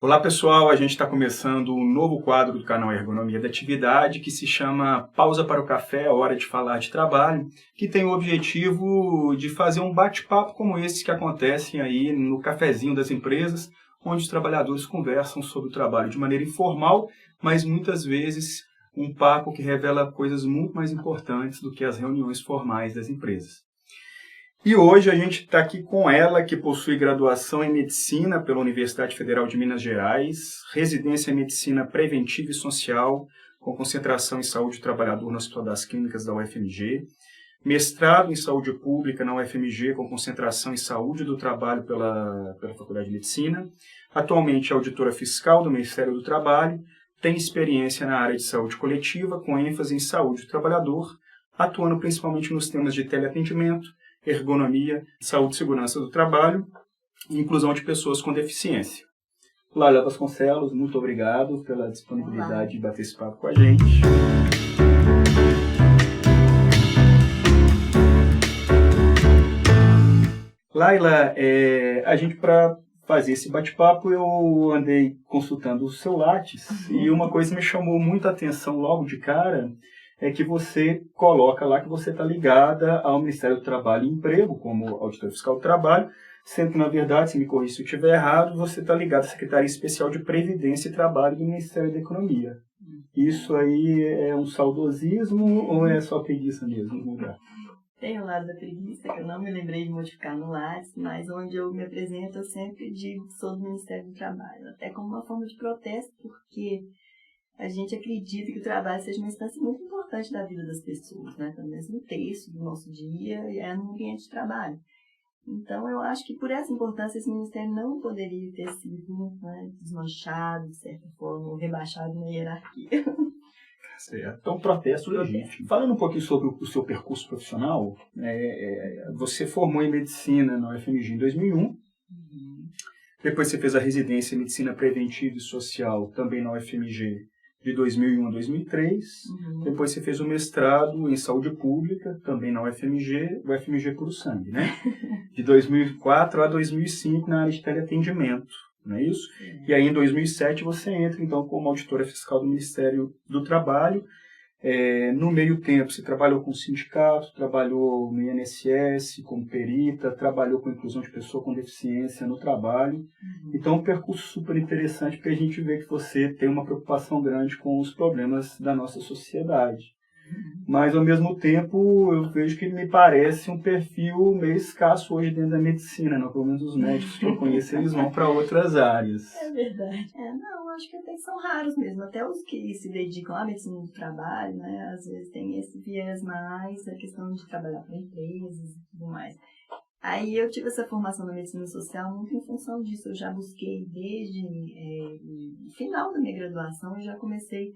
Olá pessoal, a gente está começando um novo quadro do canal Ergonomia da Atividade que se chama Pausa para o Café, Hora de Falar de Trabalho, que tem o objetivo de fazer um bate-papo como esse que acontecem aí no cafezinho das empresas, onde os trabalhadores conversam sobre o trabalho de maneira informal, mas muitas vezes um papo que revela coisas muito mais importantes do que as reuniões formais das empresas. E hoje a gente está aqui com ela, que possui graduação em Medicina pela Universidade Federal de Minas Gerais, residência em Medicina Preventiva e Social, com concentração em Saúde do Trabalhador no Hospital das Clínicas da UFMG, mestrado em Saúde Pública na UFMG, com concentração em Saúde do Trabalho pela Faculdade de Medicina, atualmente é auditora fiscal do Ministério do Trabalho, tem experiência na área de saúde coletiva, com ênfase em saúde do trabalhador, atuando principalmente nos temas de teleatendimento, ergonomia, saúde e segurança do trabalho e inclusão de pessoas com deficiência. Laila Vasconcelos, muito obrigado pela disponibilidade de bater esse papo com a gente. Laila, a gente para fazer esse bate-papo eu andei consultando o seu Lattes e uma coisa me chamou muita atenção logo de cara é que você coloca lá que você está ligada ao Ministério do Trabalho e Emprego, como auditor fiscal do trabalho, sendo que, na verdade, se me corrija se eu estiver errado, você está ligado à Secretaria Especial de Previdência e Trabalho do Ministério da Economia. Isso aí é um saudosismo ou é só preguiça mesmo no lugar? Tem o lado da preguiça, que eu não me lembrei de modificar no Lattes, mas onde eu me apresento, eu sempre digo que sou do Ministério do Trabalho, até como uma forma de protesto, porque a gente acredita que o trabalho seja uma instância muito importante da vida das pessoas, né? Pelo menos um terço do nosso dia é no ambiente de trabalho. Então, eu acho que por essa importância, esse ministério não poderia ter sido, né, desmanchado, de certa forma, ou rebaixado na hierarquia. Certo. Então, protesto legítimo. Falando um pouquinho sobre o seu percurso profissional, você formou em Medicina na UFMG em 2001, depois você fez a residência em Medicina Preventiva e Social também na UFMG de 2001 a 2003. Depois você fez o mestrado em Saúde Pública, também na UFMG Puro Sangue, né? De 2004 a 2005 na área de teleatendimento, não é isso? E aí em 2007 você entra então como auditora fiscal do Ministério do Trabalho. No meio tempo você trabalhou com sindicato, trabalhou no INSS como perita, trabalhou com inclusão de pessoa com deficiência no trabalho. Então um percurso super interessante porque a gente vê que você tem uma preocupação grande com os problemas da nossa sociedade. Mas ao mesmo tempo eu vejo que me parece um perfil meio escasso hoje dentro da medicina, né? Pelo menos os médicos que eu conheço eles vão para outras áreas. É verdade. Não, acho que até são raros mesmo. Até os que se dedicam à medicina do trabalho, né? Às vezes tem esse viés mais, a questão de trabalhar para empresas e tudo mais. Aí eu tive essa formação na medicina social muito em função disso. Eu já busquei desde o final da minha graduação, eu já comecei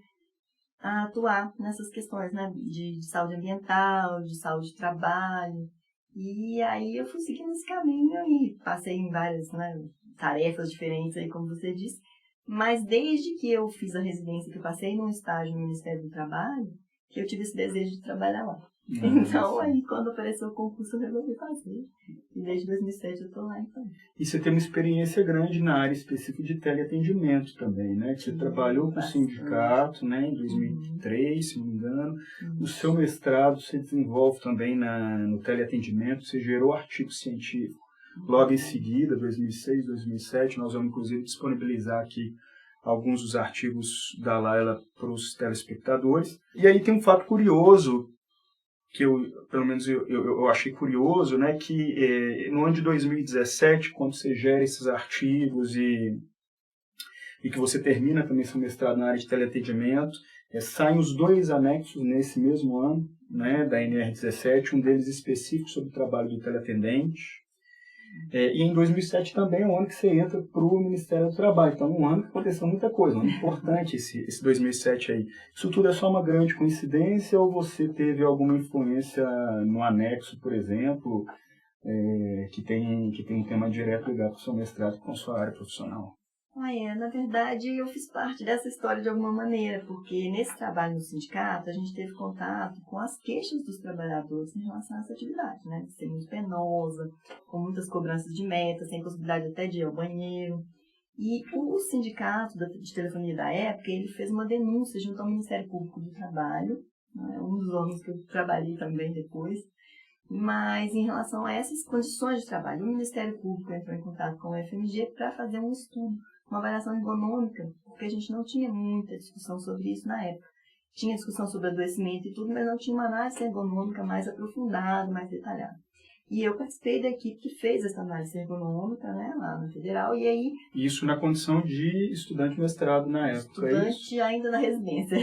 a atuar nessas questões, né, de saúde ambiental, de saúde de trabalho. E aí eu fui seguindo esse caminho e passei em várias, né, tarefas diferentes, aí, como você disse. Mas desde que eu fiz a residência, que eu passei num estágio no Ministério do Trabalho, que eu tive esse desejo de trabalhar lá. Então, aí, quando apareceu o concurso, eu resolvi fazer. E desde 2007 eu estou lá, então. E você tem uma experiência grande na área específica de teleatendimento também, né? Que você trabalhou com o sindicato, né, em 2003, se não me engano. O seu mestrado você desenvolve também no teleatendimento, você gerou artigo científico. Logo em seguida, 2006, 2007, nós vamos inclusive disponibilizar aqui alguns dos artigos da Laila para os telespectadores. E aí tem um fato curioso, que pelo menos eu achei curioso, né, que no ano de 2017, quando você gera esses artigos e que você termina também seu mestrado na área de teleatendimento, saem os 2 anexos nesse mesmo ano, né, da NR17, um deles específico sobre o trabalho do teleatendente. E em 2007 também é um ano que você entra para o Ministério do Trabalho. Então, um ano que aconteceu muita coisa, um ano importante esse 2007 aí. Isso tudo é só uma grande coincidência ou você teve alguma influência no anexo, por exemplo, que tem um tema direto ligado com o seu mestrado, com a sua área profissional? Na verdade, eu fiz parte dessa história de alguma maneira, porque nesse trabalho no sindicato, a gente teve contato com as queixas dos trabalhadores em relação a essa atividade, né? De ser muito penosa, com muitas cobranças de meta, sem possibilidade até de ir ao banheiro. E o sindicato de telefonia da época, ele fez uma denúncia junto ao Ministério Público do Trabalho, né, um dos órgãos que eu trabalhei também depois, mas em relação a essas condições de trabalho, o Ministério Público entrou em contato com o FMG para fazer um estudo, uma avaliação ergonômica, porque a gente não tinha muita discussão sobre isso na época. Tinha discussão sobre adoecimento e tudo, mas não tinha uma análise ergonômica mais aprofundada, mais detalhada. E eu participei da equipe que fez essa análise ergonômica, né, lá na Federal, e aí... Isso na condição de estudante mestrado na época, é isso? Estudante ainda na residência.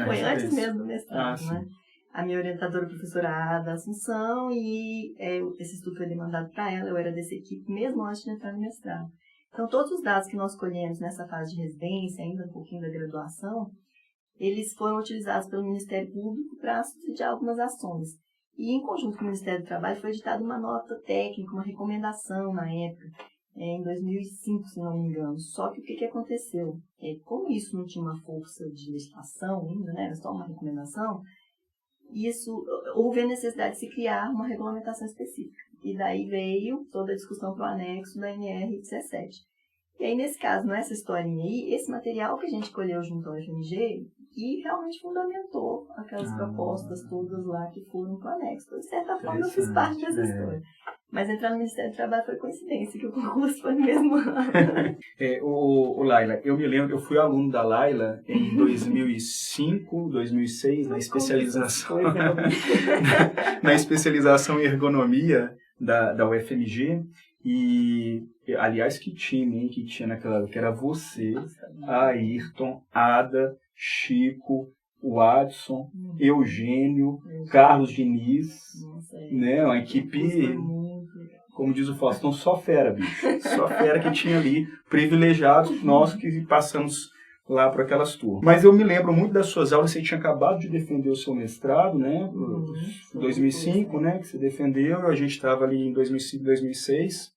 Foi antes mesmo do mestrado, né? A minha orientadora, a professora Ada Assunção, e esse estudo foi demandado para ela, eu era dessa equipe mesmo antes de entrar no mestrado. Então, todos os dados que nós colhemos nessa fase de residência, ainda um pouquinho da graduação, eles foram utilizados pelo Ministério Público para subsidiar algumas ações. E, em conjunto com o Ministério do Trabalho, foi editada uma nota técnica, uma recomendação na época, em 2005, se não me engano. Só que o que aconteceu? Como isso não tinha uma força de legislação ainda, né, era só uma recomendação, houve a necessidade de se criar uma regulamentação específica. E daí veio toda a discussão para o anexo da NR17. E aí, nesse caso, nessa historinha aí, esse material que a gente colheu junto ao FMG, que realmente fundamentou aquelas propostas todas lá que foram para o anexo. Então, de certa forma, eu fiz parte dessa história. Mas entrar no Ministério do Trabalho foi coincidência, que o concurso foi no mesmo ano. Laila, eu me lembro, eu fui aluno da Laila em 2005, 2006, na especialização, na especialização em ergonomia da UFMG. E, aliás, que time, hein, que tinha naquela época, que era você, Ayrton, Ada, Chico, o Adson, Eugênio, Carlos Diniz, né, uma equipe, como diz o Faustão, só fera, bicho, só fera que tinha ali, privilegiados nós que passamos lá para aquelas turmas. Mas eu me lembro muito das suas aulas, você tinha acabado de defender o seu mestrado, né, em 2005, né, que você defendeu, a gente estava ali em 2005, 2006,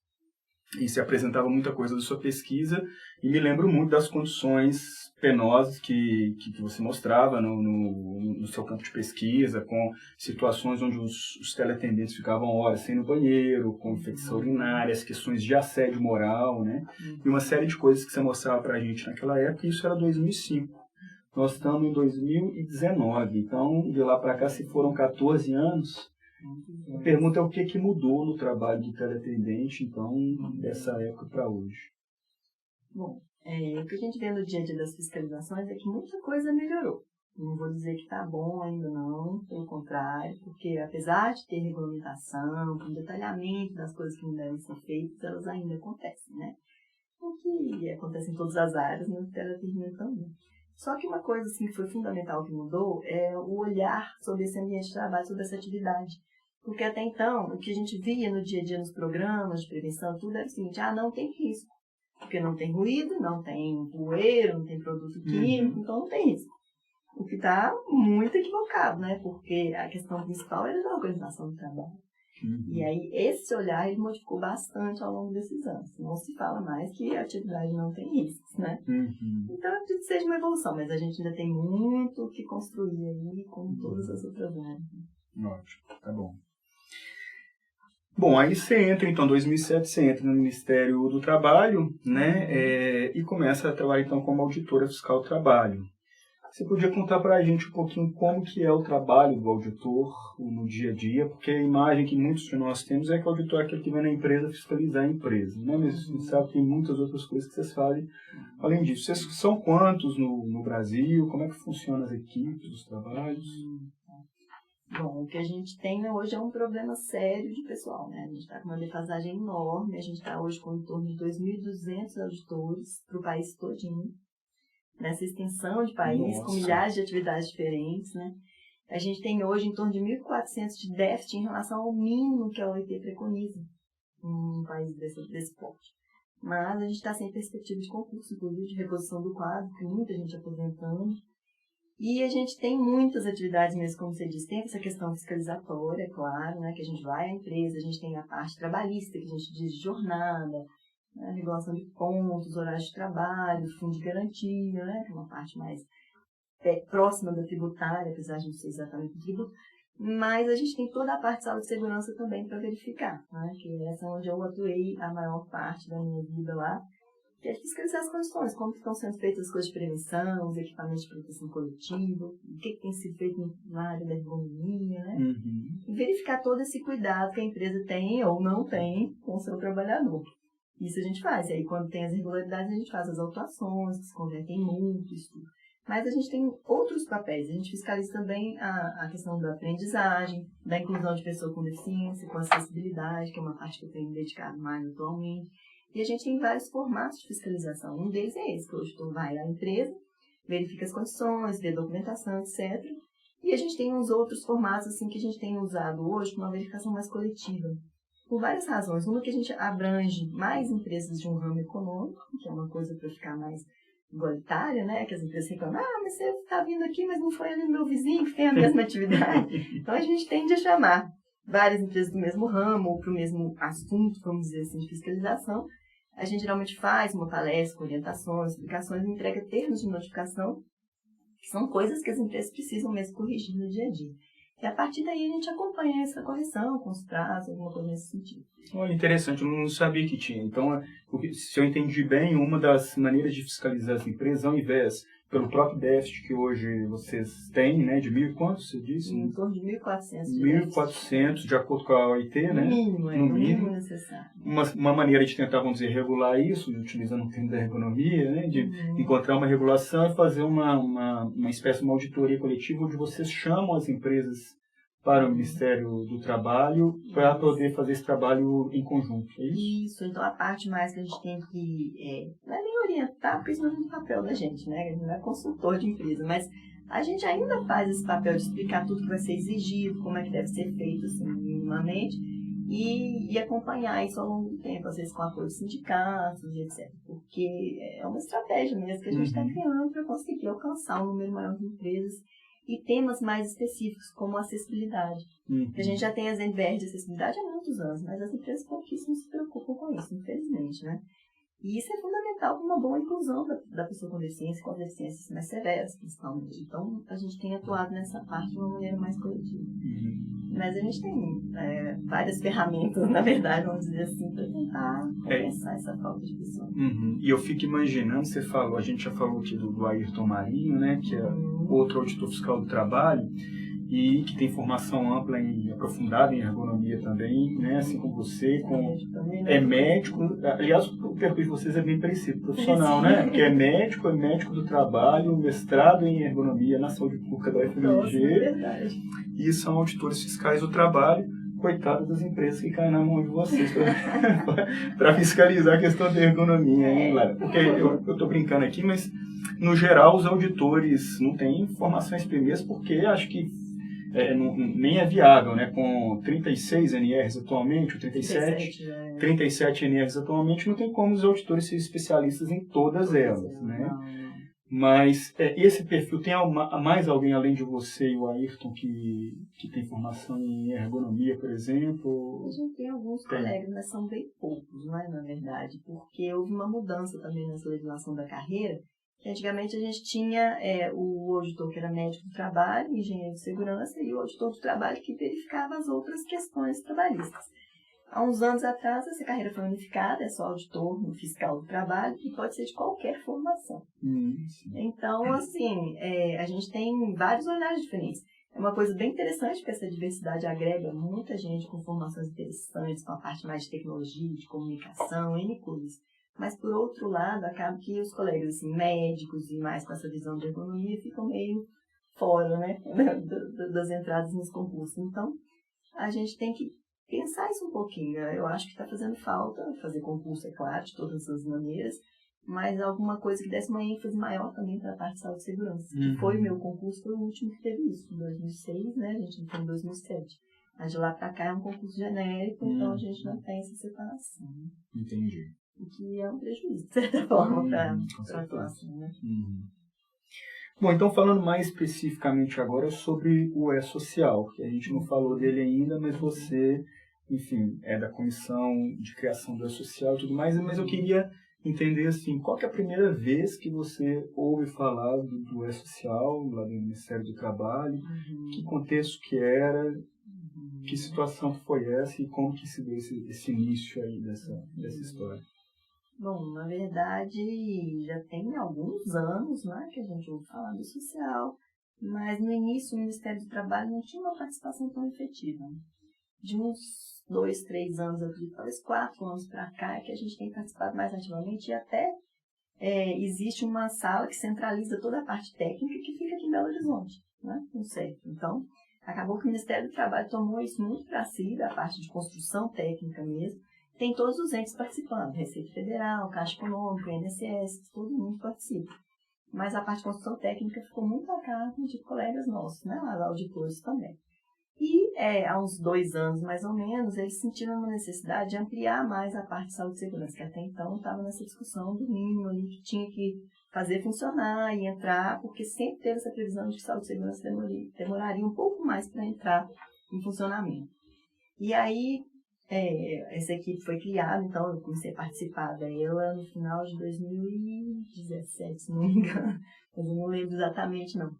e se apresentava muita coisa da sua pesquisa, e me lembro muito das condições penosas que você mostrava no seu campo de pesquisa, com situações onde os teleatendentes ficavam horas sem ir no banheiro, com infecção urinária, as questões de assédio moral, né? E uma série de coisas que você mostrava para a gente naquela época, e isso era 2005. Nós estamos em 2019, então de lá para cá se foram 14 anos. A pergunta é o que mudou no trabalho de teleatendente, então, dessa época para hoje. Bom, o que a gente vê no dia a dia das fiscalizações é que muita coisa melhorou. Não vou dizer que está bom ainda não, pelo contrário, porque apesar de ter regulamentação, com detalhamento das coisas que não devem ser feitas, elas ainda acontecem, né? O que acontece em todas as áreas, no teleatendimento também. Só que uma coisa assim, que foi fundamental que mudou é o olhar sobre esse ambiente de trabalho, sobre essa atividade. Porque até então, o que a gente via no dia a dia nos programas de prevenção, tudo era o seguinte, não tem risco. Porque não tem ruído, não tem poeira, não tem produto químico, então não tem risco. O que está muito equivocado, né? Porque a questão principal era da organização do trabalho. E aí, esse olhar ele modificou bastante ao longo desses anos. Não se fala mais que a atividade não tem riscos, né? Então, eu acredito que seja uma evolução, mas a gente ainda tem muito o que construir aí com todas as outras áreas. Ótimo, tá bom. Bom, aí você entra, então, em 2007, você entra no Ministério do Trabalho, né, e começa a trabalhar, então, como auditora fiscal do trabalho. Você podia contar para a gente um pouquinho como que é o trabalho do auditor no dia a dia, porque a imagem que muitos de nós temos é que o auditor é aquele que vai na empresa fiscalizar a empresa, né? Mas a gente sabe que tem muitas outras coisas que vocês fazem além disso. Vocês são quantos no Brasil? Como é que funcionam as equipes, os trabalhos? Bom, o que a gente tem hoje é um problema sério de pessoal, né? A gente está com uma defasagem enorme, a gente está hoje com em torno de 2.200 auditores para o país todinho, nessa extensão de país, com milhares de atividades diferentes, né? A gente tem hoje em torno de 1.400 de déficit em relação ao mínimo que a OIT preconiza em um país desse porte. Mas a gente está sem perspectiva de concurso, inclusive de reposição do quadro, com muita gente aposentando. E a gente tem muitas atividades mesmo, como você disse, tem essa questão fiscalizatória, claro, né, que a gente vai à empresa, a gente tem a parte trabalhista, que a gente diz de jornada, né, regulação de pontos, horários de trabalho, fundo de garantia, né, que é uma parte mais próxima da tributária, apesar de não ser exatamente o tributo, mas a gente tem toda a parte de saúde e segurança também para verificar, né, que essa é onde eu atuei a maior parte da minha vida lá. que é fiscalizar as condições, como estão sendo feitas as coisas de prevenção, os equipamentos de proteção coletiva, o que tem sido feito na área da ergonomia, né? E verificar todo esse cuidado que a empresa tem ou não tem com o seu trabalhador. Isso a gente faz. E aí, quando tem as irregularidades, a gente faz as autuações, que se convertem em multas, tudo. Mas a gente tem outros papéis. A gente fiscaliza também a questão da aprendizagem, da inclusão de pessoas com deficiência, com acessibilidade, que é uma parte que eu tenho dedicado mais atualmente. E a gente tem vários formatos de fiscalização. Um deles é esse, que o auditor vai à empresa, verifica as condições, vê documentação, etc. E a gente tem uns outros formatos assim, que a gente tem usado hoje com uma verificação mais coletiva. Por várias razões. Uma que a gente abrange mais empresas de um ramo econômico, que é uma coisa para ficar mais igualitária, né? Que as empresas reclamam, mas você está vindo aqui, mas não foi ali no meu vizinho que tem a mesma atividade. Então a gente tende a chamar várias empresas do mesmo ramo ou para o mesmo assunto, vamos dizer assim, de fiscalização. A gente geralmente faz uma palestra com orientações, explicações e entrega termos de notificação, que são coisas que as empresas precisam mesmo corrigir no dia a dia. E a partir daí a gente acompanha essa correção com os prazos, alguma coisa nesse sentido. Olha, interessante, eu não sabia que tinha. Então, se eu entendi bem, uma das maneiras de fiscalizar as empresas, ao invés, pelo próprio déficit que hoje vocês têm, né, de mil e quantos, você disse? Em torno de 1.400. 1.400, de acordo com a OIT, né? No mínimo necessário. Uma maneira de tentar, vamos dizer, regular isso, utilizando o termo da ergonomia, né, de encontrar uma regulação e fazer uma espécie de uma auditoria coletiva onde vocês chamam as empresas para o Ministério do Trabalho para poder fazer esse trabalho em conjunto, é isso? Isso, então a parte mais que a gente tem que, não é nem orientar, porque isso não é um papel da gente, né? A gente não é consultor de empresa, mas a gente ainda faz esse papel de explicar tudo que vai ser exigido, como é que deve ser feito, assim, minimamente, e acompanhar isso ao longo do tempo, às vezes com apoio de sindicatos, etc. Porque é uma estratégia mesmo que a gente está criando para conseguir alcançar um número maior de empresas e temas mais específicos, como acessibilidade. A gente já tem as NBR de acessibilidade há muitos anos, mas as empresas pouquíssimo se preocupam com isso, infelizmente, né? E isso é fundamental para uma boa inclusão da pessoa com deficiência, com deficiências mais severas, principalmente. Então, a gente tem atuado nessa parte de uma maneira mais coletiva. Mas a gente tem várias ferramentas, na verdade, vamos dizer assim, para tentar compensar essa falta de pessoa. E eu fico imaginando, a gente já falou aqui do Ayrton Marinho, né, que é outro auditor fiscal do trabalho, e que tem formação ampla e aprofundada em ergonomia também, né, assim como você, é médico, aliás, o perfil de vocês é bem parecido, profissional, né, porque é médico do trabalho, mestrado em ergonomia na saúde pública da UFMG, Nossa, é verdade. E são auditores fiscais do trabalho, coitado das empresas que caem na mão de vocês para fiscalizar a questão da ergonomia, hein, Lara? Porque eu estou brincando aqui, mas no geral os auditores não têm formações primeiras porque acho que nem é viável, né? Com 36 NRs atualmente, ou 37 NRs atualmente, não tem como os auditores serem especialistas em todas elas, né? Mas esse perfil, tem mais alguém além de você e o Ayrton que tem formação em ergonomia, por exemplo? A gente tem alguns colegas, mas são bem poucos, não é, na verdade, porque houve uma mudança também nessa legislação da carreira. Antigamente a gente tinha o auditor que era médico do trabalho, engenheiro de segurança, e o auditor do trabalho que verificava as outras questões trabalhistas. Há uns anos atrás, essa carreira foi unificada, é só auditor no fiscal do trabalho, e pode ser de qualquer formação. Então, assim, a gente tem vários olhares diferentes. É uma coisa bem interessante, porque essa diversidade agrega muita gente com formações interessantes, com a parte mais de tecnologia, de comunicação, N coisas. Mas, por outro lado, acaba que os colegas assim, médicos e mais com essa visão de ergonomia ficam meio fora, né, das entradas nos concursos. Então, a gente tem que pensar isso um pouquinho. Eu acho que está fazendo falta fazer concurso, é claro, de todas as maneiras, mas alguma coisa que desse uma ênfase maior também para a parte de saúde e segurança. Que foi o meu concurso, foi o último que teve isso, em 2006, né? A gente entrou em 2007. Mas de lá para cá é um concurso genérico, então a gente não tem essa separação. Entendi. O que é um prejuízo, de certa forma, para a atuação, né? Bom, então falando mais especificamente agora sobre o E-Social, que a gente não falou dele ainda, mas você, enfim, é da comissão de criação do E-Social e tudo mais, mas eu queria entender, assim, qual que é a primeira vez que você ouve falar do E-Social, lá do Ministério do Trabalho, que contexto que era, que situação foi essa e como que se deu esse início aí dessa história? Bom, na verdade, já tem alguns anos, né, que a gente ouve falar do social, mas no início o Ministério do Trabalho não tinha uma participação tão efetiva. De uns 2, 3 anos, eu acredito, talvez 4 anos para cá, é que a gente tem participado mais ativamente e até existe uma sala que centraliza toda a parte técnica que fica aqui em Belo Horizonte, né, no CEF. Então, acabou que o Ministério do Trabalho tomou isso muito para si, da parte de construção técnica mesmo. Tem todos os entes participando, Receita Federal, Caixa Econômica, INSS, todo mundo participa. Mas a parte de construção técnica ficou muito a cargo de colegas nossos, né, auditores também. E há uns 2 anos, mais ou menos, eles sentiram uma necessidade de ampliar mais a parte de saúde e segurança, que até então estava nessa discussão do mínimo ali, que tinha que fazer funcionar e entrar, porque sempre teve essa previsão de que saúde e segurança demoraria um pouco mais para entrar em funcionamento. E aí, essa equipe foi criada, então eu comecei a participar dela no final de 2017, se não me engano, mas eu não lembro exatamente não.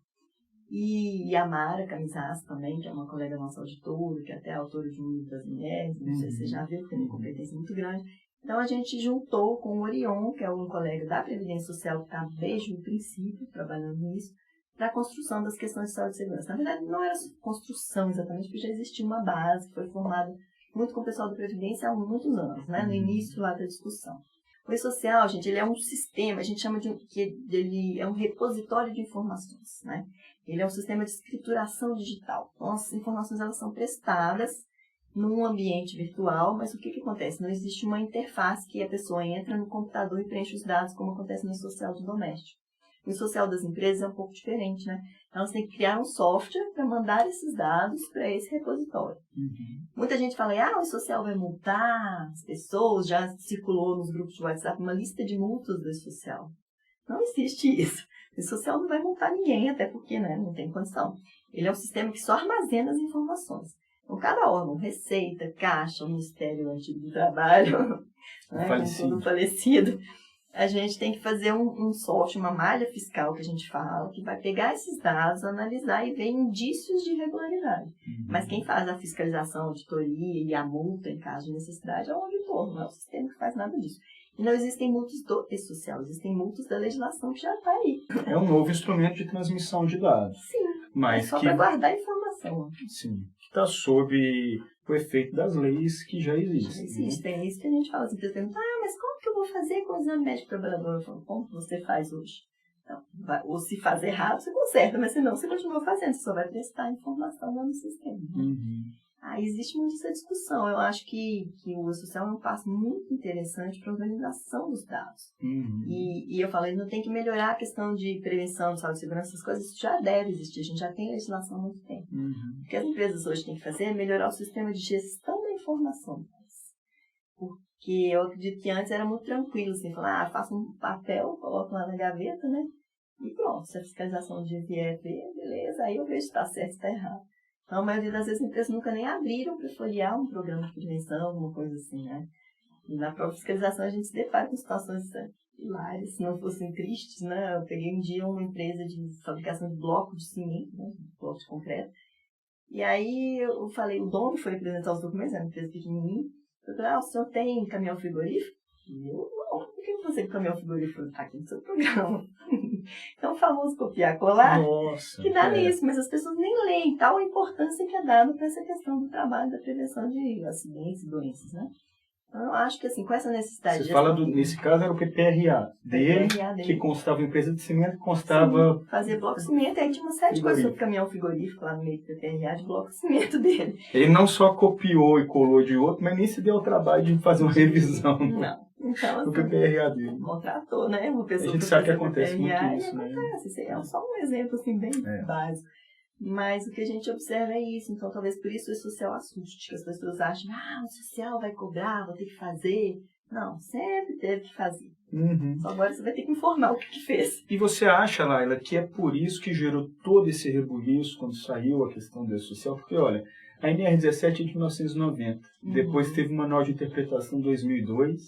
E a Mara Camisas também, que é uma colega nossa auditora, que até é autora de um livro das mulheres, não sei se você já viu, tem uma competência muito grande. Então a gente juntou com o Orion, que é um colega da Previdência Social que está desde o princípio trabalhando nisso, para a construção das questões de saúde e segurança. Na verdade, não era construção exatamente, porque já existia uma base que foi formada muito com o pessoal da Previdência há muitos anos, né, no início lá da discussão. O E-Social, gente, ele é um sistema, a gente chama que ele é um repositório de informações, né? Ele é um sistema de escrituração digital. Então, as informações elas são prestadas num ambiente virtual, mas o que acontece? Não existe uma interface que a pessoa entra no computador e preenche os dados, como acontece no social do doméstico. O social das empresas é um pouco diferente, né? Elas têm que criar um software para mandar esses dados para esse repositório. Muita gente fala, o social vai multar as pessoas, já circulou nos grupos de WhatsApp uma lista de multas do social. Não existe isso. O social não vai multar ninguém, até porque, né, não tem condição. Ele é um sistema que só armazena as informações. Então, cada órgão, Receita, Caixa, o Ministério Antigo do Trabalho, né, com tudo falecido, a gente tem que fazer um software, uma malha fiscal que a gente fala, que vai pegar esses dados, analisar e ver indícios de irregularidade. Mas quem faz a fiscalização, a auditoria e a multa em caso de necessidade é o auditor, não é o sistema que faz nada disso. E não existem multas do E-Social, existem multas da legislação que já está aí. É um novo instrumento de transmissão de dados. Sim, mas só para guardar informação. Sim, que está sob o efeito das leis que já existem. Existem, é isso que a gente fala. As empresas perguntam, mas como que eu vou fazer com o exame médico trabalhador? Eu falo, como você faz hoje? Então, ou se faz errado, você conserta, mas se não, você continua fazendo, você só vai prestar informação lá no sistema. Aí existe muito essa discussão. Eu acho que o E-Social é um passo muito interessante para a organização dos dados. E eu falei, não tem que melhorar a questão de prevenção, de saúde e segurança, essas coisas, isso já deve existir, a gente já tem legislação há muito tempo. O que as empresas hoje têm que fazer é melhorar o sistema de gestão da informação. Porque eu acredito que antes era muito tranquilo, assim, falar, faça um papel, coloco lá na gaveta, né? E pronto, se a fiscalização de vier ver, beleza, aí eu vejo se está certo, se está errado. Então, a maioria das vezes, as empresas nunca nem abriram para folhear um programa de prevenção, alguma coisa assim, né? E na própria fiscalização, a gente se depara com situações hilárias, se não fossem tristes, né? Eu peguei um dia uma empresa de fabricação de bloco de cimento, né? Bloco de concreto. E aí, eu falei, o dono foi apresentar os documentos, era uma empresa pequenininha. Eu falei, o senhor tem caminhão frigorífico? E eu, não, por que você tem caminhão frigorífico? Está aqui no seu programa. Então, o famoso copiar, colar, que dá nisso, mas as pessoas nem leem tal a importância que é dada para essa questão do trabalho, da prevenção de acidentes e doenças, né? Então, eu acho que, assim, com essa necessidade... Você fala, nesse caso, era o PRA dele, que constava em empresa de cimento, constava... Sim, fazia bloco de cimento, aí tinha uma série de coisas sobre caminhão frigorífico lá no meio do PRA de bloco de cimento dele. Ele não só copiou e colou de outro, mas nem se deu o trabalho de fazer uma revisão. Não. Então, assim, do PRA dele. Contratou, né? Uma pessoa a gente sabe que acontece muito isso, né? Acontece, isso aí é só um exemplo, assim, bem básico. Mas o que a gente observa é isso. Então, talvez por isso o E-Social assuste, que as pessoas acham, o social vai cobrar, vou ter que fazer. Não, sempre teve que fazer. Só agora você vai ter que informar o que fez. E você acha, Laila, que é por isso que gerou todo esse rebuliço quando saiu a questão do E-Social? Porque, olha, a NR17 é de 1990, depois teve uma nova interpretação em 2002,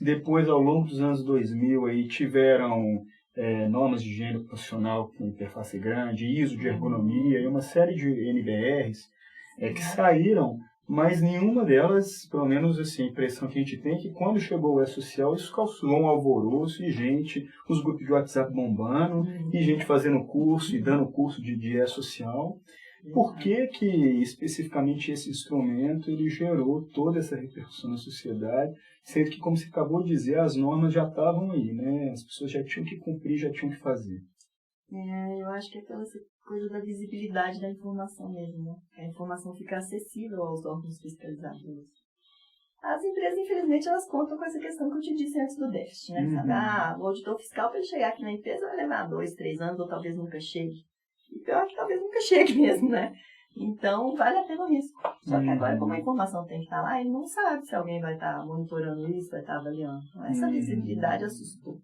depois, ao longo dos anos 2000, aí, tiveram normas de higiene profissional com interface grande, ISO de ergonomia e uma série de NBRs que saíram mas nenhuma delas, pelo menos assim, a impressão que a gente tem é que quando chegou o E-Social, isso causou um alvoroço e gente, os grupos de WhatsApp bombando, e gente fazendo curso e dando curso de E-Social. Por que que especificamente esse instrumento ele gerou toda essa repercussão na sociedade, sendo que, como você acabou de dizer, as normas já estavam aí, né? As pessoas já tinham que cumprir, já tinham que fazer. Eu acho que é aquela coisa da visibilidade da informação mesmo, né? A informação fica acessível aos órgãos fiscalizadores. As empresas, infelizmente, elas contam com essa questão que eu te disse antes do déficit, né? Sabe? O auditor fiscal, para ele chegar aqui na empresa, vai levar 2, 3 anos, ou talvez nunca chegue. E pior que talvez nunca chegue mesmo, né? Então, vale a pena o risco. Só que agora, como a informação tem que estar lá, ele não sabe se alguém vai estar monitorando isso, vai estar avaliando. Então, essa visibilidade assustou.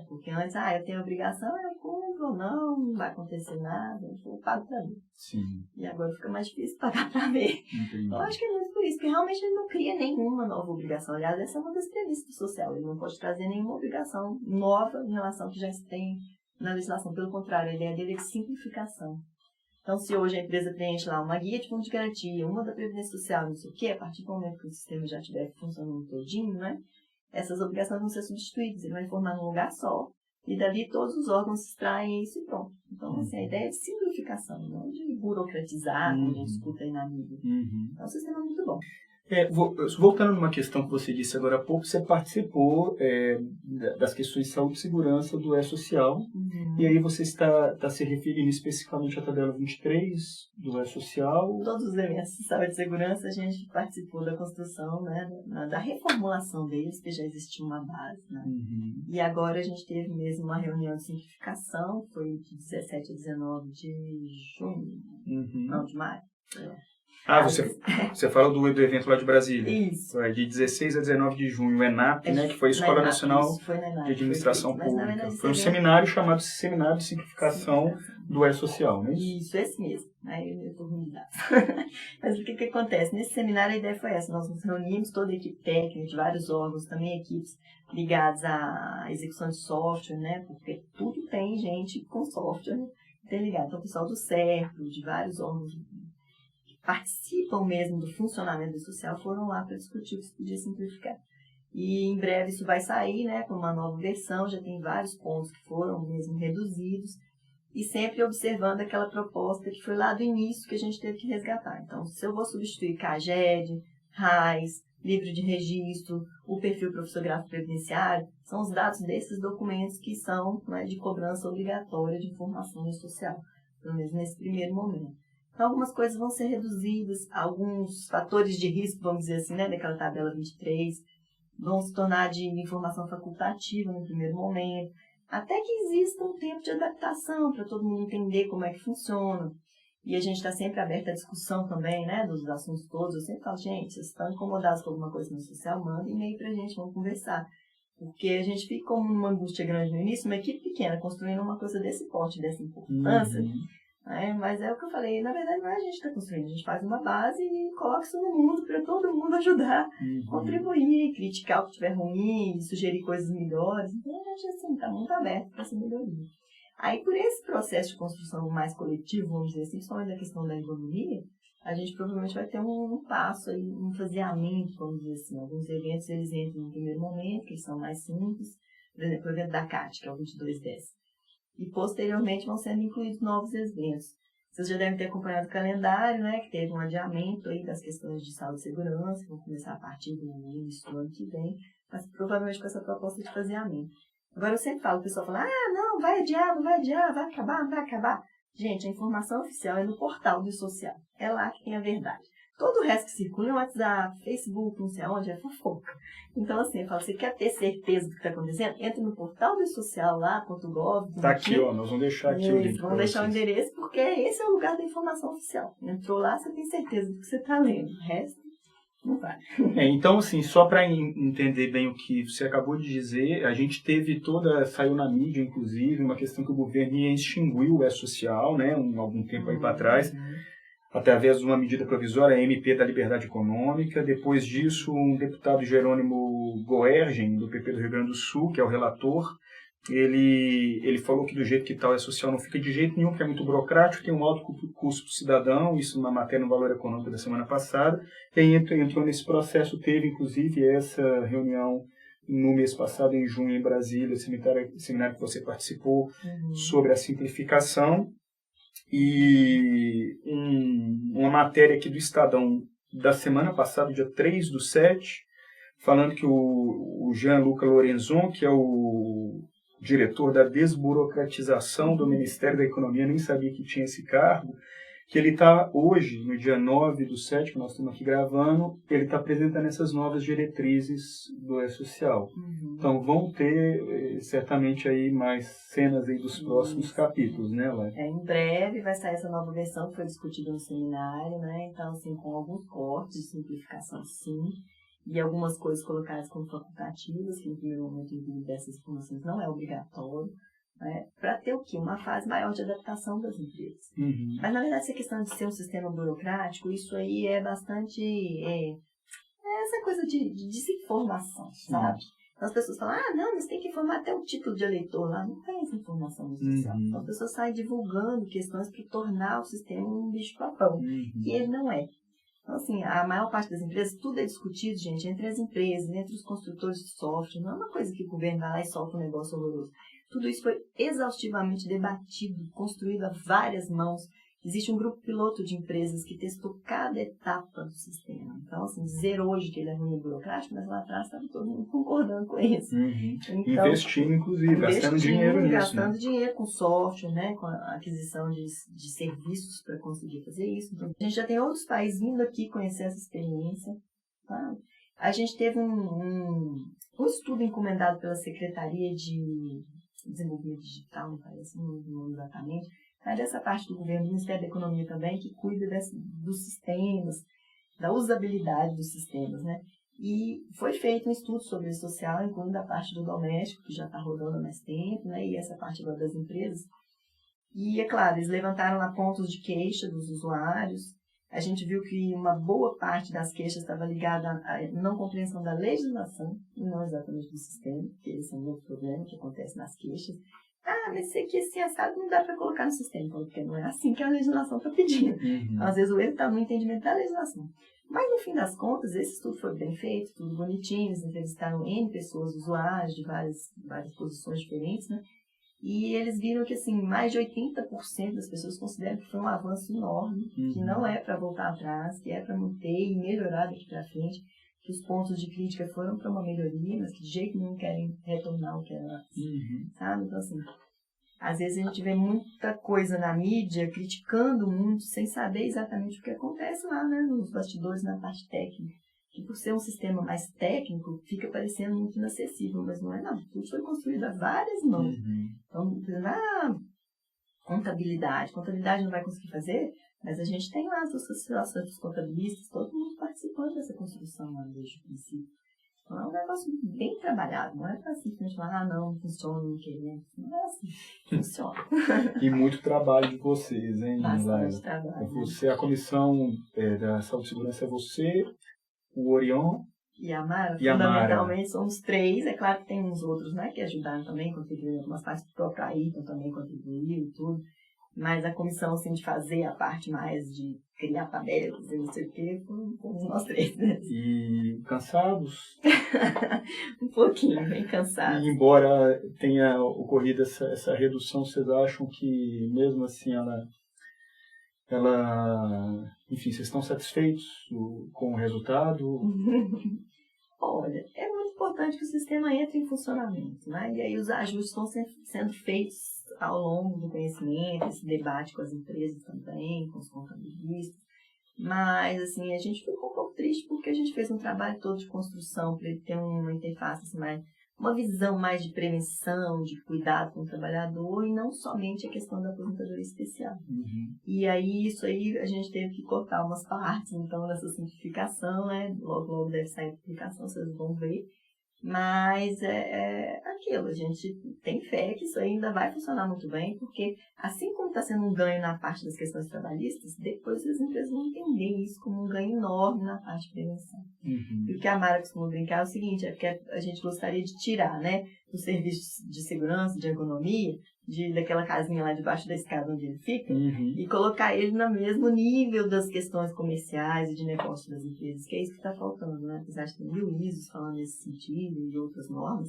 Porque antes, eu tenho obrigação, eu cumpro ou não vai acontecer nada, eu pago para ver. Sim. E agora fica mais difícil pagar para ver. Entendi. Eu acho que é muito por isso, porque realmente ele não cria nenhuma nova obrigação. Aliás, essa é uma das premissas do social. Ele não pode trazer nenhuma obrigação nova em relação ao que já se tem na legislação. Pelo contrário, a ideia dele é de simplificação. Então, se hoje a empresa preenche lá uma guia de fundo de garantia, uma da Previdência Social, não sei o quê, a partir do momento que o sistema já estiver funcionando todinho, né, essas obrigações vão ser substituídas. Ele vai informar num lugar só. E dali todos os órgãos extraem isso e pronto. Então, assim, a ideia é de simplificação, não de burocratizar, como a gente escuta aí na mídia. É um sistema muito bom. Voltando numa questão que você disse agora há pouco, você participou das questões de saúde e segurança do E-Social, e aí você está se referindo especificamente à tabela 23 do E-Social. Todos os eventos de saúde e segurança a gente participou da construção, né, da reformulação deles, porque já existia uma base. Né? E agora a gente teve mesmo uma reunião de simplificação, foi de 17 a 19 de junho, não, de maio. Você falou do evento lá de Brasília. Isso. De 16 a 19 de junho, o ENAP, né, que foi a Escola Nacional de Administração Pública. Foi um seminário chamado Seminário de Simplificação do E-Social, não é isso? Isso, esse mesmo. Aí eu estou ruim de dados. Mas o que acontece? Nesse seminário a ideia foi essa. Nós nos reunimos, toda a equipe técnica de vários órgãos, também equipes ligadas à execução de software, né, porque tudo tem gente com software interligado. Então, o pessoal do CERPRO, de vários órgãos participam mesmo do funcionamento do social, foram lá para discutir o que se podia simplificar. E em breve isso vai sair, né, com uma nova versão, já tem vários pontos que foram mesmo reduzidos, e sempre observando aquela proposta que foi lá do início que a gente teve que resgatar. Então, se eu vou substituir CAGED, RAIS, livro de registro, o perfil professor-gráfico previdenciário, são os dados desses documentos que são, né, de cobrança obrigatória de informação social, pelo menos nesse primeiro momento. Então, algumas coisas vão ser reduzidas, alguns fatores de risco, vamos dizer assim, né, daquela tabela 23, vão se tornar de informação facultativa no primeiro momento, até que exista um tempo de adaptação para todo mundo entender como é que funciona. E a gente está sempre aberto à discussão também, né, dos assuntos todos. Eu sempre falo, gente, vocês estão incomodados com alguma coisa no social, mandem e-mail para a gente, vamos conversar. Porque a gente fica com uma angústia grande no início, uma equipe pequena, construindo uma coisa desse porte, dessa importância. Mas é o que eu falei, na verdade não é a gente que está construindo, a gente faz uma base e coloca isso no mundo para todo mundo ajudar, contribuir, criticar o que estiver ruim, sugerir coisas melhores. Então a gente assim, está muito aberto para essa melhoria. Aí por esse processo de construção mais coletivo, vamos dizer assim, principalmente da questão da ergonomia, a gente provavelmente vai ter um passo aí, um faseamento, vamos dizer assim. Alguns eventos eles entram no primeiro momento, que são mais simples, por exemplo, o evento da CAT, que é o 2210. E posteriormente vão sendo incluídos novos eventos. Vocês já devem ter acompanhado o calendário, né, que teve um adiamento aí das questões de saúde e segurança, que vão começar a partir do início do ano que vem, mas provavelmente com essa proposta de faseamento. Agora eu sempre falo, o pessoal fala, não, vai adiar, não vai adiar, vai acabar, não vai acabar. Gente, a informação oficial é no portal do social, é lá que tem a verdade. Todo o resto que circula no WhatsApp, Facebook, não sei aonde, é fofoca. Então, assim, eu falo, você quer ter certeza do que está acontecendo? Entra no portal do social lá, .gov. Tá aqui, ó, nós vamos deixar aqui o link. Vamos deixar o endereço, porque esse é o lugar da informação oficial. Entrou lá, você tem certeza do que você está lendo. O resto, não vale. Então, assim, só para entender bem o que você acabou de dizer, a gente teve saiu na mídia, inclusive, uma questão que o governo ia extinguir o E-Social, né, algum tempo aí para trás, através de uma medida provisória, a MP da Liberdade Econômica. Depois disso, um deputado Jerônimo Goergen, do PP do Rio Grande do Sul, que é o relator, ele falou que do jeito que está o E-Social não fica de jeito nenhum, que é muito burocrático, tem um alto custo para o cidadão, isso numa matéria no Valor Econômico da semana passada, e aí entrou nesse processo, teve inclusive essa reunião no mês passado, em junho, em Brasília, seminário que você participou, sobre a simplificação, e uma matéria aqui do Estadão da semana passada, dia 3/7, falando que o Gianluca Lorenzon, que é o diretor da desburocratização do Ministério da Economia, nem sabia que tinha esse cargo, que ele está hoje, no dia 9/7, que nós estamos aqui gravando, ele está apresentando essas novas diretrizes do E-Social. Então vão ter certamente aí mais cenas aí dos próximos capítulos, né, Lai? Em breve vai sair essa nova versão que foi discutida no seminário, né? Então, assim, com alguns cortes de simplificação, sim, e algumas coisas colocadas como facultativas, que no primeiro momento envio dessas informações não é obrigatório, né, para ter o quê? Uma fase maior de adaptação das empresas. Mas, na verdade, essa questão de ser um sistema burocrático, isso aí é bastante... essa coisa de desinformação, sabe? Então, as pessoas falam, não, mas tem que informar até o título de eleitor lá. Não tem essa informação no social. Então, as pessoas saem divulgando questões para tornar o sistema um bicho-papão. E ele não é. Então, assim, a maior parte das empresas, tudo é discutido, gente, entre as empresas, entre os construtores de software. Não é uma coisa que o governo vai lá e solta um negócio horroroso. Tudo isso foi exaustivamente debatido, construído a várias mãos. Existe um grupo piloto de empresas que testou cada etapa do sistema. Então, assim, dizer hoje que ele é ruim e burocrático, mas lá atrás estava todo mundo concordando com isso. Então, investindo, inclusive, gastando dinheiro nisso. Gastando dinheiro com software, né, com a aquisição de serviços para conseguir fazer isso. Então, a gente já tem outros países vindo aqui conhecer essa experiência. Tá? A gente teve um estudo encomendado pela Secretaria de Desenvolvimento Digital, não parece, não exatamente, mas dessa parte do governo, do Ministério da Economia também, que cuida dos sistemas, da usabilidade dos sistemas, né? E foi feito um estudo sobre o social, incluindo a parte do doméstico, que já está rodando há mais tempo, né? E essa parte agora das empresas. E, é claro, eles levantaram lá pontos de queixa dos usuários. A gente viu que uma boa parte das queixas estava ligada à não compreensão da legislação, e não exatamente do sistema, porque esse é um outro problema que acontece nas queixas. Mas isso aqui, assim, assado, não dá para colocar no sistema, porque não é assim que a legislação está pedindo. Então, às vezes, o erro está no entendimento da legislação. Mas, no fim das contas, esse estudo foi bem feito, tudo bonitinho, eles entrevistaram N pessoas, usuários de várias posições diferentes, né? E eles viram que, assim, mais de 80% das pessoas consideram que foi um avanço enorme, que não é para voltar atrás, que é para manter e melhorar daqui para frente, que os pontos de crítica foram para uma melhoria, mas que de jeito nenhum querem retornar o que era antes, sabe? Então, assim, às vezes a gente vê muita coisa na mídia criticando muito, sem saber exatamente o que acontece lá, né, nos bastidores, na parte técnica. Que por ser um sistema mais técnico, fica parecendo muito inacessível, mas não é não. Tudo foi construído a várias mãos. Então, contabilidade não vai conseguir fazer, mas a gente tem lá as associações dos contabilistas, todo mundo participando dessa construção lá desde o princípio. Então, é um negócio bem trabalhado, não é para simplesmente falar, não funciona, não queremos. Não é assim, funciona. E muito trabalho de vocês, hein, Bastante trabalho. Você, a comissão da Saúde e Segurança é você, o Orion e a Mara, fundamentalmente somos 3, é claro que tem uns outros, né, que ajudaram também, contribuíram algumas partes do próprio Ayrton também contribuiu e tudo, mas a comissão, assim, de fazer a parte mais de criar tabelas e não sei o que, fomos nós 3, né? E cansados? Um pouquinho, bem cansados. E embora tenha ocorrido essa redução, vocês acham que mesmo assim enfim, vocês estão satisfeitos com o resultado? Olha, é muito importante que o sistema entre em funcionamento, né? E aí os ajustes estão sendo feitos ao longo do conhecimento, esse debate com as empresas também, com os contabilistas. Mas, assim, a gente ficou um pouco triste porque a gente fez um trabalho todo de construção para ele ter uma interface assim, mais... uma visão mais de prevenção, de cuidado com o trabalhador e não somente a questão da aposentadoria especial. E aí, isso aí, a gente teve que cortar umas partes, então, dessa simplificação, né? Logo deve sair a publicação, vocês vão ver. Mas é aquilo, a gente tem fé que isso ainda vai funcionar muito bem, porque assim como está sendo um ganho na parte das questões trabalhistas, depois as empresas vão entender isso como um ganho enorme na parte de prevenção. E o que a Mara costuma brincar é o seguinte, é que a gente gostaria de tirar, né, dos serviços de segurança, de ergonomia, daquela casinha lá debaixo da escada onde ele fica, e colocar ele no mesmo nível das questões comerciais e de negócio das empresas, que é isso que está faltando, né? Apesar de ter 1000 ISOs falando nesse sentido e outras normas,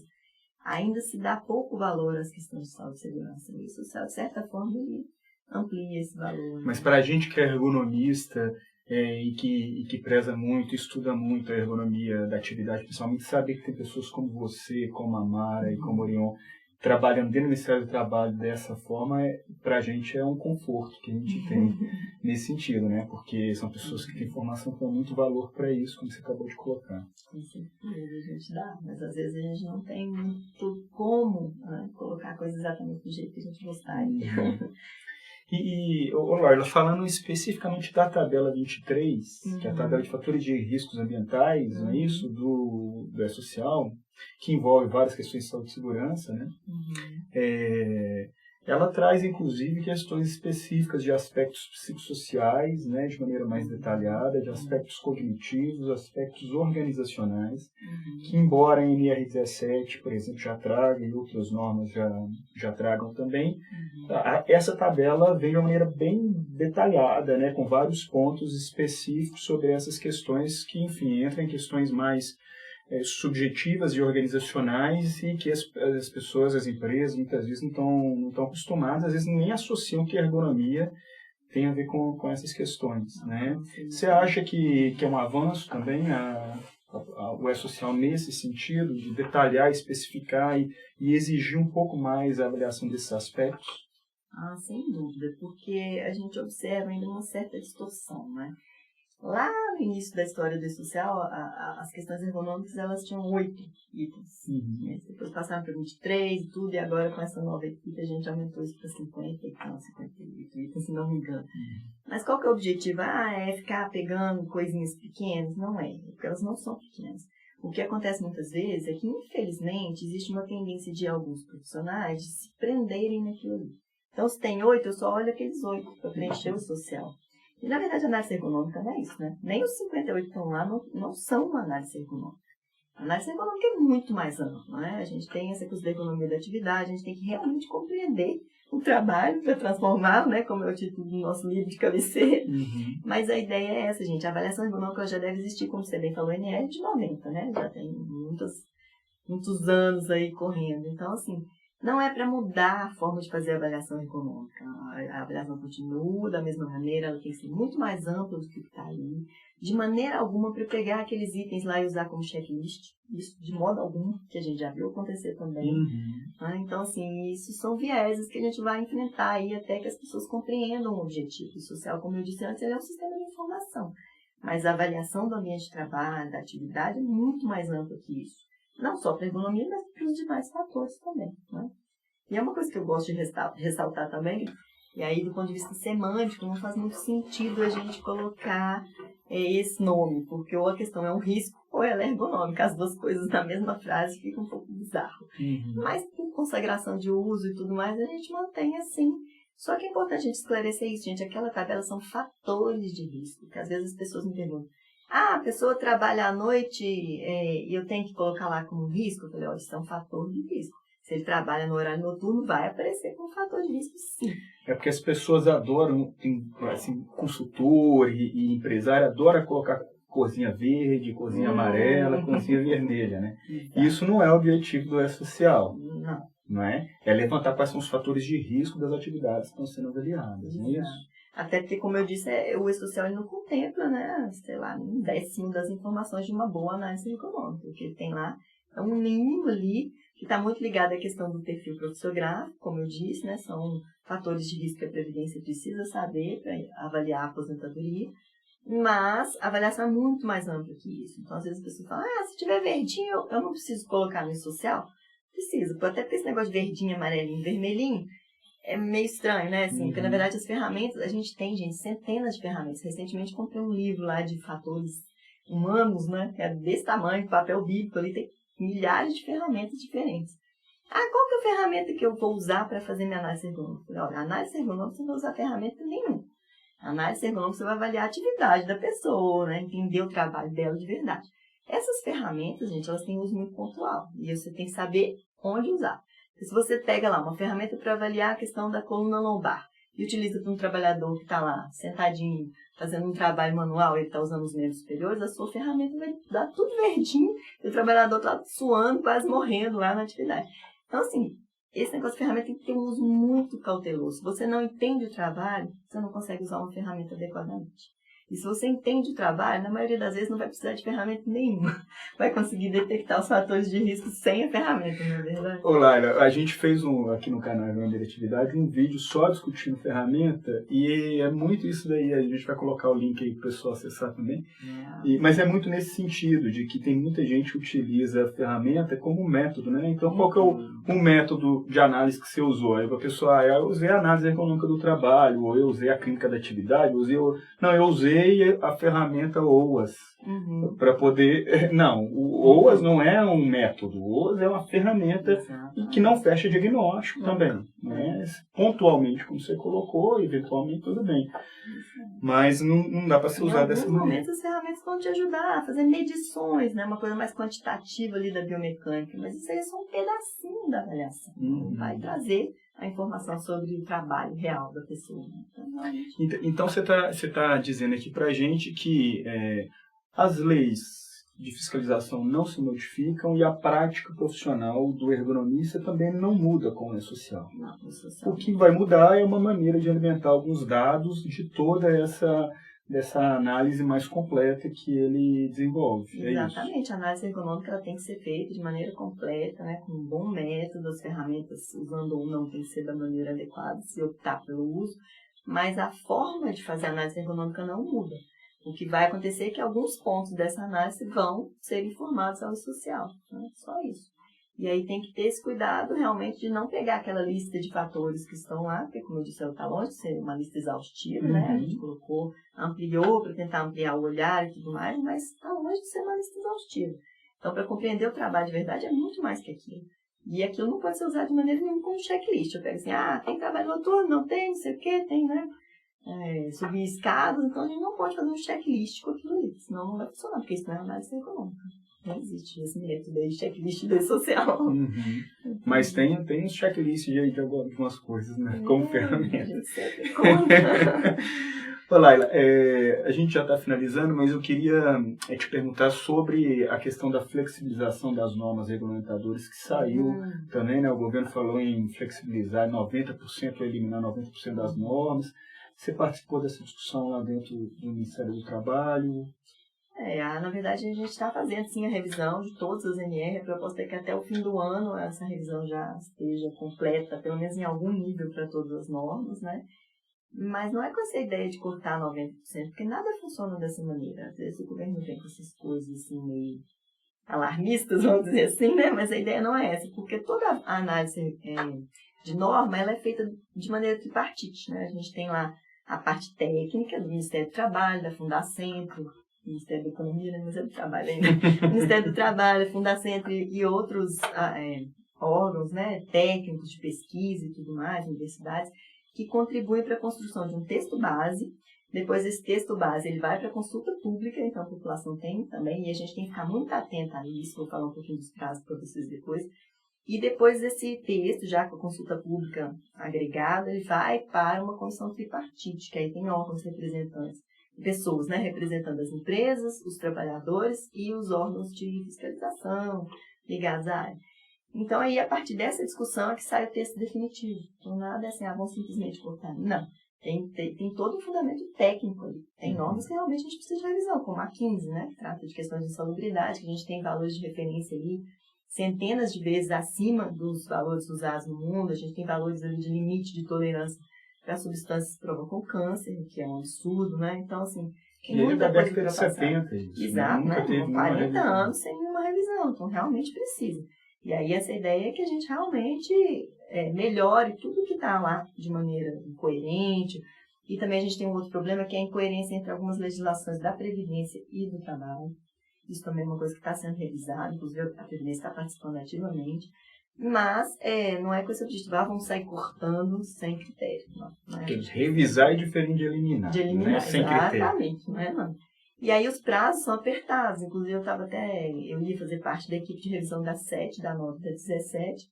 ainda se dá pouco valor às questões de saúde e segurança. Isso, de certa forma, ele amplia esse valor. Mas para a gente que é ergonomista e que preza muito, estuda muito a ergonomia da atividade, principalmente saber que tem pessoas como você, como a Mara e como o Orion, trabalhando dentro do Ministério do Trabalho dessa forma, para a gente é um conforto que a gente tem nesse sentido, né? Porque são pessoas que têm formação com muito valor para isso, como você acabou de colocar. Com certeza, a gente dá, mas às vezes a gente não tem muito como, né, colocar a coisa exatamente do jeito que a gente gostaria. Laila, falando especificamente da tabela 23, que é a tabela de fatores de riscos ambientais, não é isso, do E-Social, que envolve várias questões de saúde e segurança, né? Ela traz, inclusive, questões específicas de aspectos psicossociais, né, de maneira mais detalhada, de aspectos cognitivos, aspectos organizacionais, que embora a NR17, por exemplo, já traga e outras normas já tragam também, essa tabela vem de uma maneira bem detalhada, né, com vários pontos específicos sobre essas questões que, enfim, entram em questões mais subjetivas e organizacionais e que as pessoas, as empresas, muitas vezes não estão acostumadas, às vezes nem associam que a ergonomia tem a ver com essas questões, né? Você acha que é um avanço também o E-Social nesse sentido, de detalhar, especificar e exigir um pouco mais a avaliação desses aspectos? Sem dúvida, porque a gente observa ainda uma certa distorção, né? Lá no início da história do E-Social, as questões ergonômicas, elas tinham 8 itens. Depois passaram para 23 e tudo, e agora com essa nova equipe a gente aumentou isso para 58 itens, se não me engano. Mas qual que é o objetivo? É ficar pegando coisinhas pequenas? Não é, porque elas não são pequenas. O que acontece muitas vezes é que, infelizmente, existe uma tendência de alguns profissionais de se prenderem naquilo ali. Então, se tem 8, eu só olho aqueles 8 para preencher o social. E, na verdade, a análise ergonômica não é isso, né? Nem os 58 que estão lá não são uma análise ergonômica. A análise ergonômica é muito mais ampla, né? A gente tem essa coisa da ergonomia da atividade, a gente tem que realmente compreender o trabalho para transformá-lo, né? Como é o título do nosso livro de cabeceira. Mas a ideia é essa, gente. A avaliação ergonômica já deve existir, como você bem falou, NR de 90, né? Já tem muitos anos aí correndo. Então, assim, não é para mudar a forma de fazer a avaliação econômica. A avaliação continua da mesma maneira, ela tem que ser muito mais ampla do que está ali. De maneira alguma para pegar aqueles itens lá e usar como checklist. Isso de modo algum, que a gente já viu acontecer também. Então, assim, isso são vieses que a gente vai enfrentar aí até que as pessoas compreendam o objetivo social. Como eu disse antes, ele é um sistema de informação. Mas a avaliação do ambiente de trabalho, da atividade, é muito mais ampla que isso. Não só para a ergonomia, mas para os demais fatores também, né? E é uma coisa que eu gosto de ressaltar também, e aí do ponto de vista semântico, não faz muito sentido a gente colocar esse nome, porque ou a questão é um risco ou ela é ergonômica. As duas coisas na mesma frase fica um pouco bizarro. Mas por consagração de uso e tudo mais, a gente mantém assim. Só que é importante a gente esclarecer isso, gente. Aquela tabela são fatores de risco, que às vezes as pessoas me perguntam. A pessoa trabalha à noite e eu tenho que colocar lá como risco? Eu falei, olha, isso é um fator de risco. Se ele trabalha no horário noturno, vai aparecer como fator de risco, sim. É porque as pessoas adoram, assim, consultor e empresário adora colocar corzinha verde, corzinha amarela, corzinha vermelha, né? Exato. Isso não é o objetivo do E-Social. Não é? É levantar quais são os fatores de risco das atividades que estão sendo avaliadas, não é isso? Até porque, como eu disse, o E-Social não contempla, né, sei lá, um décimo das informações de uma boa análise econômica. O que ele tem lá é um mínimo ali, que está muito ligado à questão do perfil profissionográfico, como eu disse, né, são fatores de risco que a Previdência precisa saber para avaliar a aposentadoria, mas a avaliação é muito mais ampla que isso. Então, às vezes, as pessoas falam, se tiver verdinho, eu não preciso colocar no E-Social? Precisa, até porque esse negócio de verdinho, amarelinho, vermelhinho, é meio estranho, né? Assim, porque, na verdade, as ferramentas, a gente tem, centenas de ferramentas. Recentemente, comprei um livro lá de fatores humanos, né? Que é desse tamanho, papel bíblico ali, tem milhares de ferramentas diferentes. Qual que é a ferramenta que eu vou usar para fazer minha análise ergonômica? Olha, a análise ergonômica você não vai usar ferramenta nenhuma. A análise ergonômica você vai avaliar a atividade da pessoa, né? Entender o trabalho dela de verdade. Essas ferramentas, gente, elas têm uso muito pontual. E você tem que saber onde usar. Porque se você pega lá uma ferramenta para avaliar a questão da coluna lombar e utiliza para um trabalhador que está lá, sentadinho, fazendo um trabalho manual, ele está usando os membros superiores, a sua ferramenta vai dar tudo verdinho e o trabalhador está suando, quase morrendo lá na atividade. Então, assim, esse negócio de ferramenta tem que ter um uso muito cauteloso. Se você não entende o trabalho, você não consegue usar uma ferramenta adequadamente. E se você entende o trabalho, na maioria das vezes não vai precisar de ferramenta nenhuma. Vai conseguir detectar os fatores de risco sem a ferramenta, não é verdade? Ô, Laila, a gente fez aqui no canal Ergonomia Atividade um vídeo só discutindo ferramenta e é muito isso daí. A gente vai colocar o link aí para o pessoal acessar também. Mas é muito nesse sentido, de que tem muita gente que utiliza a ferramenta como método, né? Então, qual que é o método de análise que você usou? Aí a pessoa, eu usei a análise ergonômica do trabalho, ou eu usei a clínica da atividade, eu usei a ferramenta OAS para poder... Não, o OAS não é um método, o OAS é uma ferramenta que não fecha diagnóstico também. Né? Pontualmente, como você colocou, eventualmente tudo bem. Mas não dá para se usar dessa maneira. Em alguns momentos as ferramentas vão te ajudar a fazer medições, né? Uma coisa mais quantitativa ali da biomecânica, mas isso aí é só um pedacinho da avaliação. Vai trazer a informação sobre o trabalho real da pessoa. Então você tá dizendo aqui para a gente que as leis de fiscalização não se modificam e a prática profissional do ergonomista também não muda com a lei social. O que vai mudar é uma maneira de alimentar alguns dados de toda dessa análise mais completa que ele desenvolve. Exatamente, a análise ergonômica ela tem que ser feita de maneira completa, né, com um bom método, as ferramentas, usando ou não, tem que ser da maneira adequada, se optar pelo uso, mas a forma de fazer a análise ergonômica não muda. O que vai acontecer é que alguns pontos dessa análise vão ser informados ao social, né? Só isso. E aí tem que ter esse cuidado realmente de não pegar aquela lista de fatores que estão lá, porque como eu disse, ela está longe de ser uma lista exaustiva, né? A gente ampliou para tentar ampliar o olhar e tudo mais, mas está longe de ser uma lista exaustiva. Então, para compreender o trabalho de verdade é muito mais que aquilo. E aquilo não pode ser usado de maneira nenhuma como checklist. Eu pego assim, tem trabalho noturno? Não tem, não sei o quê, tem, né? Subir escadas, então a gente não pode fazer um checklist com aquilo ali, senão não vai funcionar, porque isso não é análise econômica. Não existe esse método aí de checklist de social. Mas tem uns checklists aí de algumas coisas, né? Como ferramenta. A gente sempre conta. Ô, Laila, a gente já está finalizando, mas eu queria te perguntar sobre a questão da flexibilização das normas regulamentadoras que saiu também, né? O governo falou em flexibilizar 90% ou eliminar 90% das normas. Você participou dessa discussão lá dentro do Ministério do Trabalho? Na verdade, a gente está fazendo sim a revisão de todas as NR. A proposta é que até o fim do ano essa revisão já esteja completa, pelo menos em algum nível para todas as normas, né? Mas não é com essa ideia de cortar 90%, porque nada funciona dessa maneira. Às vezes o governo vem com essas coisas assim meio alarmistas, vamos dizer assim, né? Mas a ideia não é essa, porque toda a análise de norma ela é feita de maneira tripartite, né? A gente tem lá a parte técnica do Ministério do Trabalho, da Fundacentro, Ministério da Economia, né? Ministério do Trabalho ainda. Ministério do Trabalho, Fundacentro e outros órgãos, né? Técnicos de pesquisa e tudo mais, universidades, que contribuem para a construção de um texto base. Depois esse texto base ele vai para a consulta pública, então a população tem também, e a gente tem que ficar muito atenta a isso, vou falar um pouquinho dos prazos para vocês depois. E depois desse texto, já com a consulta pública agregada, ele vai para uma comissão tripartite, que aí tem órgãos representantes, pessoas, né, representando as empresas, os trabalhadores e os órgãos de fiscalização ligados à área. Então, aí, a partir dessa discussão é que sai o texto definitivo. Então, nada é assim, vamos simplesmente cortar. Não. Tem todo um fundamento técnico ali. Tem normas que realmente a gente precisa de revisão, como a 15, né, que trata de questões de insalubridade, que a gente tem valores de referência ali, centenas de vezes acima dos valores usados no mundo. A gente tem valores ali de limite de tolerância para substâncias que provocam câncer, que é um absurdo, né? Então, assim, tem muita coisa para passar. 70, isso. Exato, né? 40 anos sem nenhuma revisão. Então, realmente precisa. E aí, essa ideia é que a gente realmente melhore tudo que está lá de maneira coerente. E também a gente tem um outro problema, que é a incoerência entre algumas legislações da Previdência e do Trabalho. Isso também é uma coisa que está sendo revisada, inclusive a Previdência está participando ativamente. Mas não é com esse objetivo, vamos sair cortando sem critério. Não é? Revisar é diferente de eliminar. De eliminar, né? Sem critério. exatamente, não é não. E aí os prazos são apertados, inclusive eu ia fazer parte da equipe de revisão da 7, da 9 e da 17,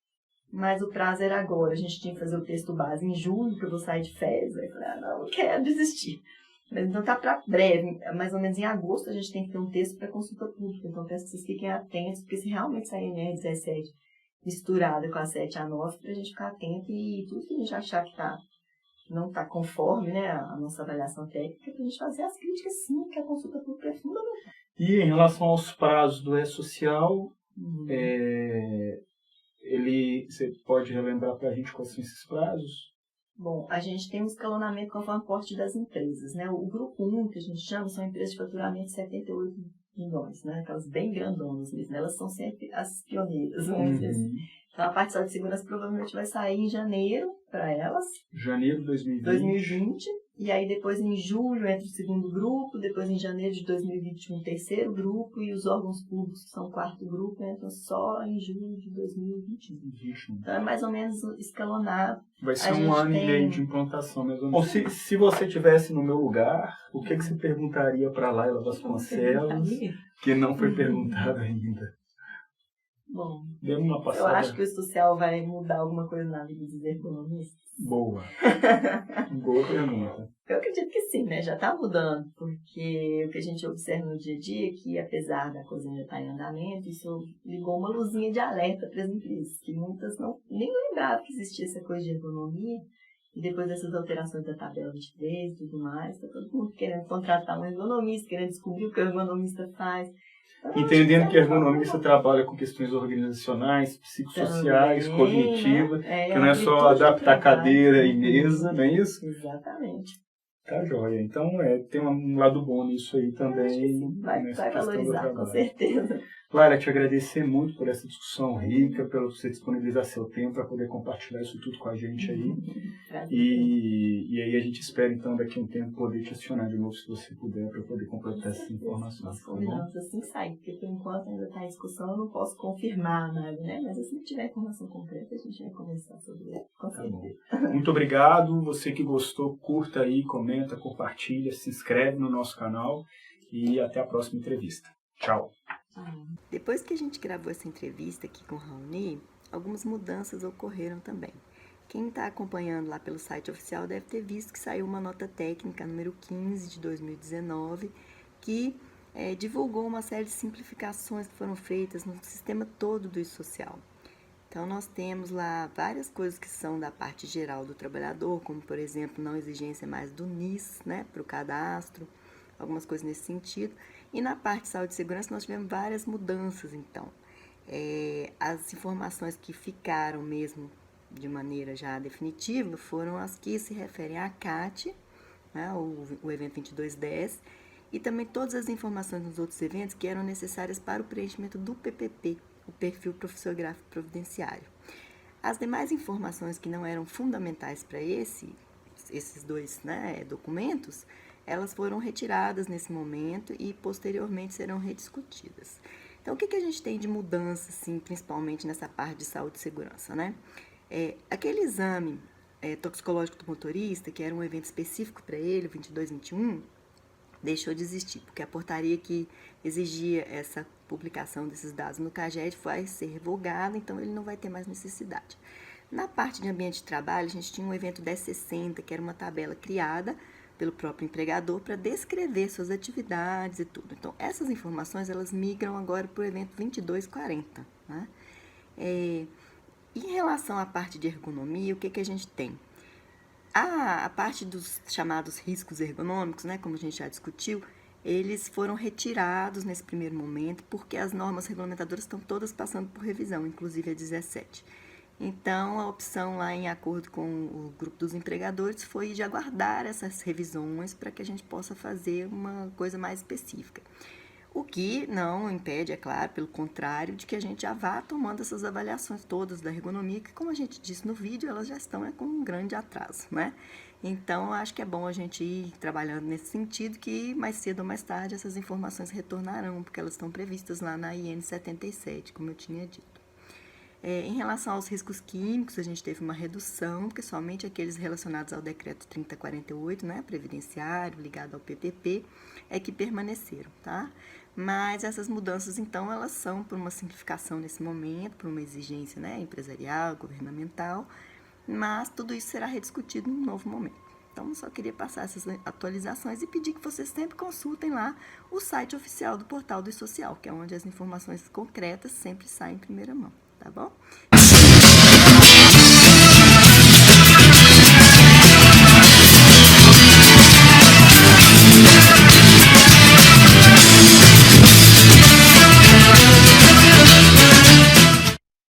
mas o prazo era agora, a gente tinha que fazer o texto base em julho, que eu vou sair de férias, aí eu falei, não quero desistir. Mas então tá para breve, mais ou menos em agosto a gente tem que ter um texto para consulta pública, então peço que vocês fiquem atentos, porque se realmente sair a NR17 misturada com a 7 e a 9, para a gente ficar atento e tudo que a gente achar que não está conforme, né, a nossa avaliação técnica, para a gente fazer as críticas sim, que a consulta pública é fundamental. E em relação aos prazos do E-Social, você pode relembrar para a gente quais são esses prazos? Bom, a gente tem um escalonamento conforme o porte das empresas, né? O grupo 1, que a gente chama, são empresas de faturamento de 78 milhões, né? Aquelas bem grandonas mesmo, elas são sempre as pioneiras, vamos dizer assim. Então, a parte de saúde e segurança provavelmente vai sair em janeiro para elas. Janeiro de 2020. E aí depois em julho entra o segundo grupo, depois em janeiro de 2021 o terceiro grupo, e os órgãos públicos, que são o quarto grupo, entram só em julho de 2021. Então é mais ou menos escalonado. Vai ser um ano e meio de implantação, mais ou menos. Bom, se você estivesse no meu lugar, o que você perguntaria para Laila Vasconcelos que não foi perguntado ainda? Bom, deu uma passada. Eu acho que o social vai mudar alguma coisa na vida dos economistas. Boa. Boa pergunta. Eu acredito que sim, né? Já está mudando, porque o que a gente observa no dia a dia é que, apesar da coisa ainda estar em andamento, isso ligou uma luzinha de alerta para as empresas, que muitas nem lembravam que existia essa coisa de ergonomia. E depois dessas alterações da tabela 23 e tudo mais, está todo mundo querendo contratar um ergonomista, querendo descobrir o que o ergonomista faz. Entendendo que a ergonomista trabalha com questões organizacionais, psicossociais, cognitivas, né? Que não é só adaptar cadeira e mesa, não é isso? Exatamente. Tá joia. Então, tem um lado bom nisso aí também. Vai valorizar, com certeza. Clara, te agradecer muito por essa discussão rica, pelo você disponibilizar seu tempo para poder compartilhar isso tudo com a gente aí. E aí a gente espera, então, daqui a um tempo, poder te acionar de novo, se você puder, para poder completar essas informações. Nós combinamos assim que sai, porque por enquanto ainda está em discussão, eu não posso confirmar nada, né? Mas assim que tiver informação concreta, a gente vai conversar sobre isso, com certeza. Muito obrigado. Você que gostou, curta aí, comenta, compartilha, se inscreve no nosso canal e até a próxima entrevista. Tchau. Depois que a gente gravou essa entrevista aqui com o Raoni, algumas mudanças ocorreram também. Quem está acompanhando lá pelo site oficial deve ter visto que saiu uma nota técnica número 15 de 2019, que divulgou uma série de simplificações que foram feitas no sistema todo do social. Então, nós temos lá várias coisas que são da parte geral do trabalhador, como, por exemplo, não exigência mais do NIS, né, para o cadastro, algumas coisas nesse sentido. E na parte de saúde e segurança nós tivemos várias mudanças, então. As informações que ficaram mesmo de maneira já definitiva foram as que se referem à CAT, né, o evento 2210, e também todas as informações dos outros eventos que eram necessárias para o preenchimento do PPP, o Perfil Profissiográfico Providenciário. As demais informações que não eram fundamentais para esses dois, né, documentos, elas foram retiradas nesse momento e posteriormente serão rediscutidas. Então, o que a gente tem de mudança, assim, principalmente nessa parte de saúde e segurança, né? Aquele exame toxicológico do motorista, que era um evento específico para ele, o 2221, deixou de existir, porque a portaria que exigia essa publicação desses dados no CAGED vai ser revogada, então ele não vai ter mais necessidade. Na parte de ambiente de trabalho, a gente tinha um evento 1060, que era uma tabela criada pelo próprio empregador para descrever suas atividades e tudo. Então, essas informações, elas migram agora para o evento 2240, né? Em relação à parte de ergonomia, o que a gente tem? A parte dos chamados riscos ergonômicos, né, como a gente já discutiu, eles foram retirados nesse primeiro momento, porque as normas regulamentadoras estão todas passando por revisão, inclusive a 17. Então, a opção lá, em acordo com o grupo dos empregadores, foi de aguardar essas revisões para que a gente possa fazer uma coisa mais específica. O que não impede, é claro, pelo contrário, de que a gente já vá tomando essas avaliações todas da ergonomia, que, como a gente disse no vídeo, elas já estão com um grande atraso, né? Então, eu acho que é bom a gente ir trabalhando nesse sentido, que mais cedo ou mais tarde essas informações retornarão, porque elas estão previstas lá na IN 77, como eu tinha dito. Em relação aos riscos químicos, a gente teve uma redução, porque somente aqueles relacionados ao decreto 3048, né, previdenciário, ligado ao PPP, é que permaneceram, tá? Mas essas mudanças, então, elas são por uma simplificação nesse momento, por uma exigência, né, empresarial, governamental, mas tudo isso será rediscutido em um novo momento. Então, eu só queria passar essas atualizações e pedir que vocês sempre consultem lá o site oficial do Portal do E-Social, que é onde as informações concretas sempre saem em primeira mão, tá bom?